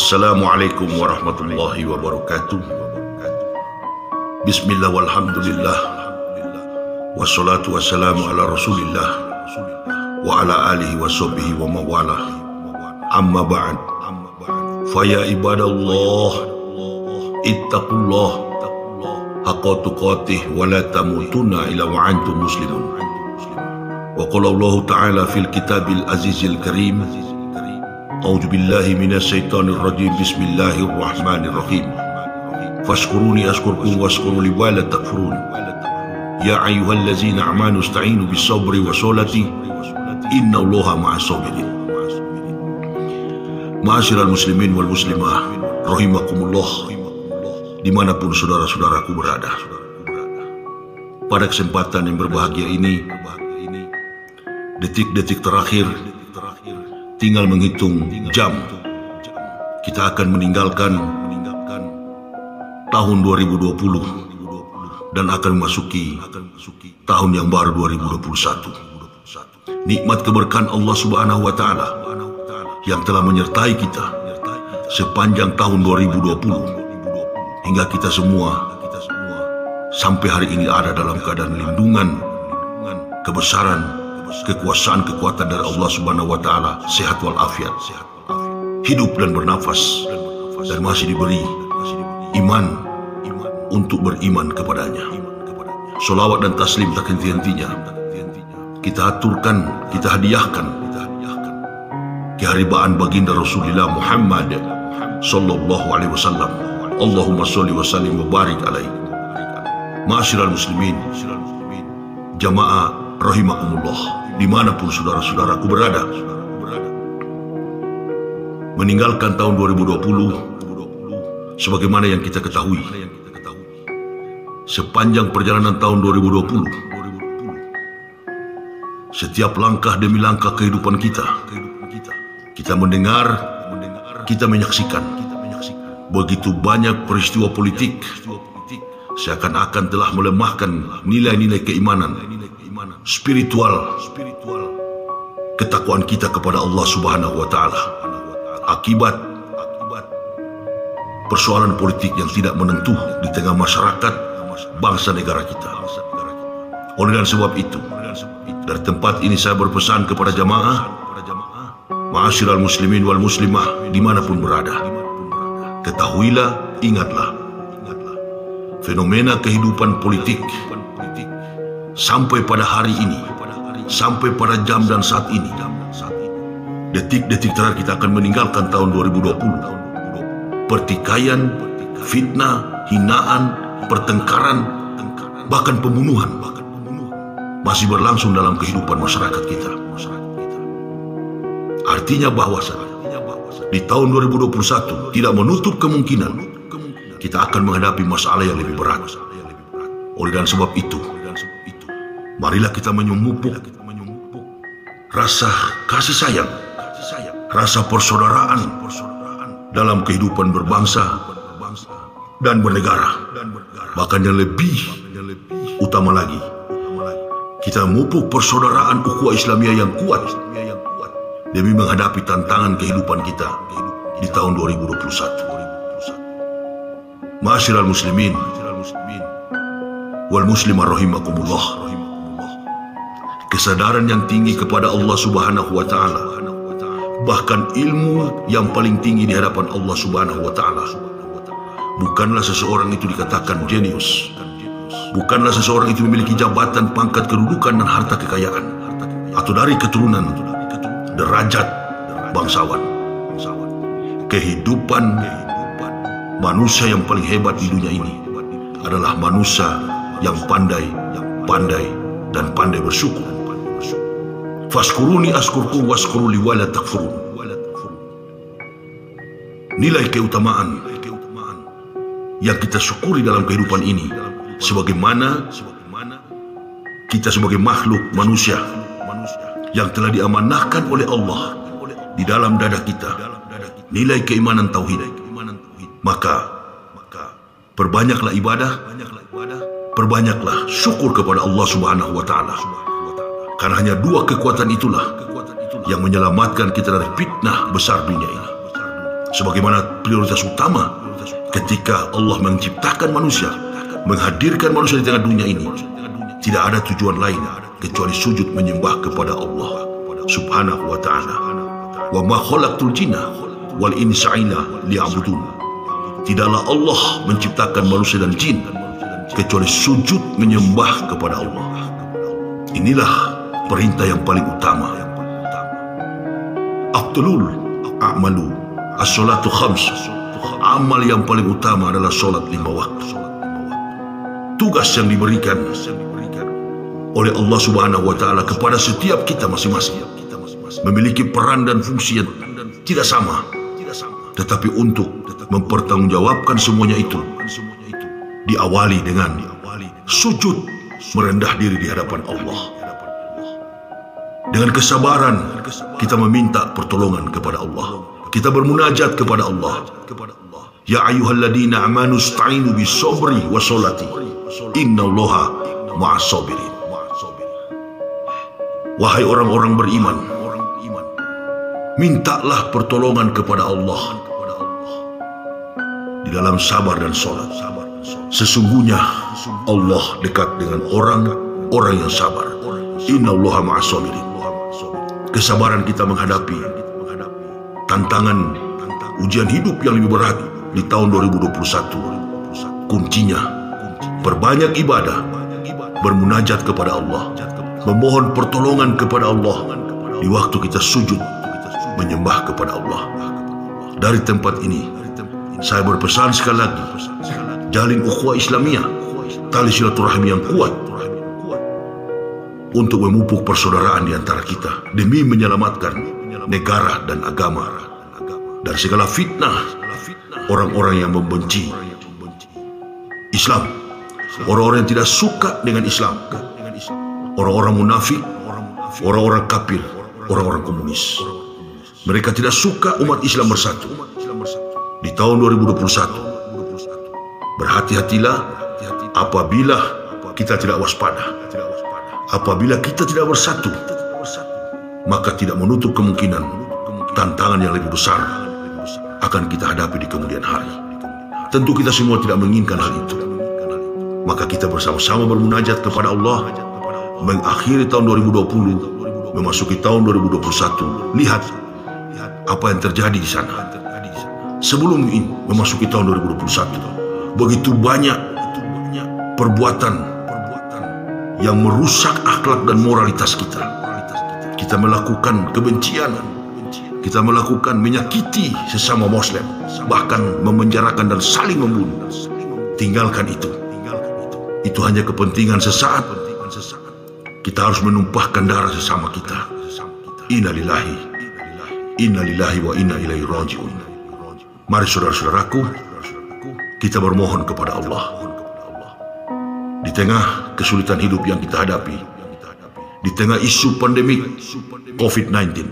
Assalamualaikum warahmatullahi wabarakatuh. Bismillah walhamdulillah, wassalatu wassalamu ala rasulillah wa ala alihi wa sahbihi wa mawalah. Amma ba'd. Faya ibadallah, ittaqullah haqqa tuqatih wa la tamutunna illa wa antum muslimun. Wa qala Allah ta'ala fil kitabil azizil karim, a'udzu billahi minasy syaithanir rajim, bismillahir rahmanir rahim. Fashkuruni ashkurkum washkuru li wa la takfurun. Ya ayyuhallazina amanu ista'inu bis sabri was salati innallaha ma'as sabirin. Ma'asyiral muslimin wal muslimah rahimakumullah, dimanapun saudara-saudaraku berada. Pada kesempatan yang berbahagia ini, detik-detik terakhir, tinggal menghitung jam, kita akan meninggalkan tahun 2020 dan akan memasuki tahun yang baru 2021. Nikmat keberkahan Allah Subhanahu wa Ta'ala yang telah menyertai kita sepanjang tahun 2020 hingga kita semua sampai hari ini ada dalam keadaan lindungan, kebesaran, kekuasaan, kekuatan dari Allah Subhanahu wa Ta'ala, sehat walafiat, hidup dan bernafas, dan masih diberi iman untuk beriman kepadanya. Salawat dan taslim tak henti-hentinya kita aturkan, kita hadiahkan keharibaan baginda Rasulullah Muhammad sallallahu alaihi wasallam. Allahumma sholli wa sallim wa barik alaihi. Ma'asyiral muslimin, jamaah rahimakumullah, dimanapun saudara-saudaraku berada, meninggalkan tahun 2020 sebagaimana yang kita ketahui, sepanjang perjalanan tahun 2020, setiap langkah demi langkah kehidupan kita mendengar, kita menyaksikan begitu banyak peristiwa politik seakan-akan telah melemahkan nilai-nilai keimanan, spiritual, ketakwaan kita kepada Allah Subhanahu wa Ta'ala akibat persoalan politik yang tidak menentu di tengah masyarakat bangsa negara kita. Oleh karena sebab itu, dari tempat ini saya berpesan kepada jamaah, ma'asyiral muslimin wal muslimah dimanapun berada, ketahuilah, ingatlah, fenomena kehidupan politik sampai pada hari ini, sampai pada jam dan saat ini, detik-detik terakhir kita akan meninggalkan tahun 2020. Pertikaian, fitnah, hinaan, pertengkaran, bahkan pembunuhan masih berlangsung dalam kehidupan masyarakat kita. Artinya bahwa di tahun 2021 tidak menutup kemungkinan kita akan menghadapi masalah yang lebih berat. Oleh karena sebab itu, marilah kita memupuk rasa kasih sayang, rasa persaudaraan dalam kehidupan berbangsa dan bernegara. Bahkan yang lebih utama lagi, kita memupuk persaudaraan ukhuwah Islamiyah yang kuat demi menghadapi tantangan kehidupan kita di tahun 2021. Ma'asyiral muslimin wal muslimah rahimakumullah, kesadaran yang tinggi kepada Allah Subhanahu wa Ta'ala, bahkan ilmu yang paling tinggi di hadapan Allah Subhanahu wa Ta'ala, bukanlah seseorang itu dikatakan jenius, bukanlah seseorang itu memiliki jabatan, pangkat, kedudukan, dan harta kekayaan, atau dari keturunan derajat bangsawan. Kehidupan manusia yang paling hebat di dunia ini adalah manusia yang pandai dan pandai bersyukur. Fashkuruni ashkurkum washkuru li wa la takfurun. Nilai keutamaan yang kita syukuri dalam kehidupan ini, sebagaimana kita sebagai makhluk manusia yang telah diamanahkan oleh Allah di dalam dada kita nilai keimanan tauhid, maka perbanyaklah ibadah, perbanyaklah syukur kepada Allah Subhanahu wa Ta'ala, karena hanya dua kekuatan itulah yang menyelamatkan kita dari fitnah besar dunia ini. sebagaimana prioritas utama ketika Allah menciptakan manusia, menghadirkan manusia di tengah dunia ini. Tidak ada tujuan lain kecuali sujud menyembah kepada Allah Subhanahu wa ta'ala. Wa ma khalaqtul jinna wal insa illa liya'budun. Tidaklah Allah menciptakan manusia dan jin kecuali sujud menyembah kepada Allah. Inilah perintah yang paling utama. Afdalul a'malu as-salatu khams. Amal yang paling utama adalah solat 5 waktu. Tugas yang diberikan oleh Allah Subhanahu wa ta'ala kepada setiap kita masing-masing memiliki peran dan fungsi yang tidak sama, tetapi untuk mempertanggungjawabkan semuanya itu diawali dengan sujud, merendah diri di hadapan Allah. Dengan kesabaran kita meminta pertolongan kepada Allah, kita bermunajat kepada Allah. Ya ayyuhalladzina amanu ista'inu bis-sabri was-salati innallaha ma'as sabirin. Wahai orang-orang beriman, mintalah pertolongan kepada Allah di dalam sabar dan salat. Sesungguhnya Allah dekat dengan orang-orang yang sabar. Innallaha ma'as sabirin. Kesabaran kita menghadapi tantangan ujian hidup yang lebih berat di tahun 2021. Kuncinya perbanyak ibadah, bermunajat kepada Allah, memohon pertolongan kepada Allah di waktu kita sujud menyembah kepada Allah. Dari tempat ini saya berpesan sekali lagi, jalin ukhuwah Islamiyah, tali silaturahmi yang kuat untuk memupuk persaudaraan di antara kita demi menyelamatkan negara dan agama dari segala fitnah orang-orang yang membenci Islam, orang-orang yang tidak suka dengan Islam, orang-orang munafik, orang-orang kafir, orang-orang komunis. Mereka tidak suka umat Islam bersatu. Di tahun 2021, berhati-hatilah apabila kita tidak waspada. Apabila kita tidak bersatu, maka tidak menutup kemungkinan tantangan yang lebih besar akan kita hadapi di kemudian hari. Tentu kita semua tidak menginginkan hal itu. Maka kita bersama-sama bermunajat kepada Allah mengakhiri tahun 2020, memasuki tahun 2021. Lihat apa yang terjadi di sana. Sebelum ini memasuki tahun 2021, begitu banyak perbuatan yang merusak akhlak dan moralitas kita. Kita melakukan kebencian, kita melakukan menyakiti sesama Muslim, bahkan memenjarakan dan saling membunuh. Tinggalkan itu. Itu hanya kepentingan sesaat. Kita harus menumpahkan darah sesama kita. Innalillahi wa inna ilaihi raji'un. Mari saudara-saudaraku, kita bermohon kepada Allah. Di tengah kesulitan hidup yang kita hadapi, di tengah isu pandemik COVID-19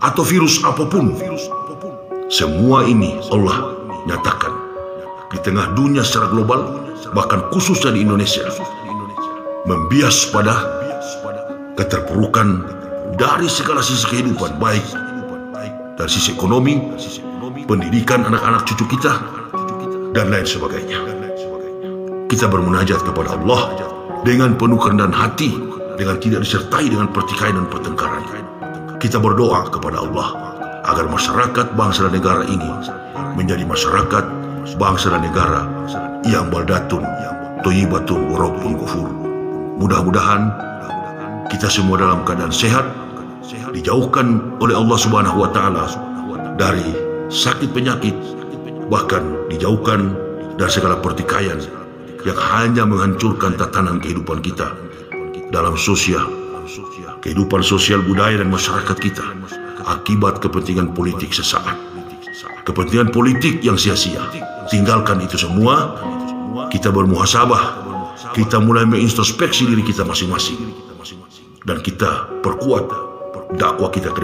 atau virus apapun, semua ini Allah nyatakan di tengah dunia secara global, bahkan khususnya di Indonesia, membias pada keterpurukan dari segala sisi kehidupan, baik dari sisi ekonomi, pendidikan anak-anak cucu kita, dan lain sebagainya. Kita bermunajat kepada Allah dengan penuh kerendahan hati, dengan tidak disertai dengan pertikaian dan pertengkaran. Kita berdoa kepada Allah agar masyarakat bangsa dan negara ini menjadi masyarakat bangsa dan negara yang baldatun thayyibatun wa rabbun ghafur. Mudah-mudahan kita semua dalam keadaan sehat, dijauhkan oleh Allah Subhanahu wa ta'ala dari sakit penyakit, bahkan dijauhkan dari segala pertikaian yang hanya menghancurkan tatanan kehidupan kita dalam kehidupan sosial budaya dan masyarakat kita akibat kepentingan politik sesaat, kepentingan politik yang sia-sia. Tinggalkan itu semua. Kita bermuhasabah, kita mulai mengintrospeksi diri kita masing-masing, dan kita perkuat dakwah kita ke depan.